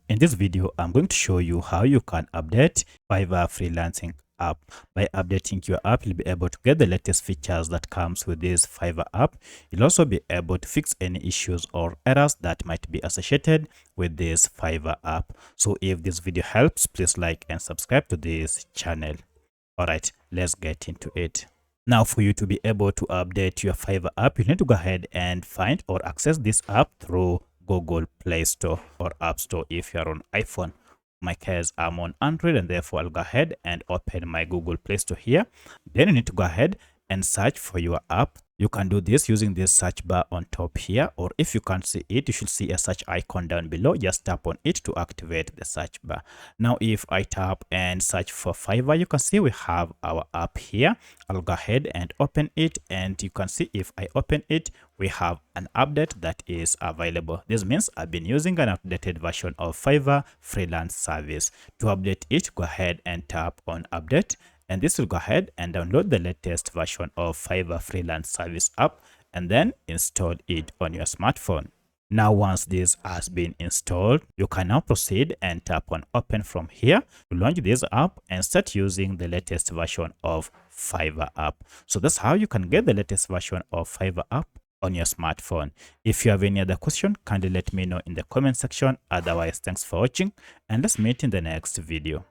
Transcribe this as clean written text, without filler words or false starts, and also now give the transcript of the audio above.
In this video, I'm going to show you how you can update Fiverr freelancing app. By updating your app, you'll be able to get the latest features that comes with this Fiverr app. You'll also be able to fix any issues or errors that might be associated with this Fiverr app. So if this video helps, please like and subscribe to this channel. All right, let's get into it. Now, for you to be able to update your Fiverr app, you need to go ahead and find or access this app through Google Play Store or App Store if you're on iPhone. In my case, I'm on Android, and therefore I'll go ahead and open my Google Play Store here. Then you need to go ahead and search for your app. You can do this using this search bar on top here, or if you can't see it, you should see a search icon down below. Just tap on it to activate the search bar. Now, if I tap and search for Fiverr, you can see we have our app here. I'll go ahead and open it, and you can see if I open it, we have an update that is available. This means I've been using an updated version of Fiverr freelance service. To update it, go ahead and tap on update, and this will go ahead and download the latest version of Fiverr freelance service app and then install it on your smartphone. Now, once this has been installed, you can now proceed and tap on open from here to launch this app and start using the latest version of Fiverr app. So that's how you can get the latest version of Fiverr app on your smartphone. If you have any other question, kindly let me know in the comment section. Otherwise, thanks for watching, and let's meet in the next video.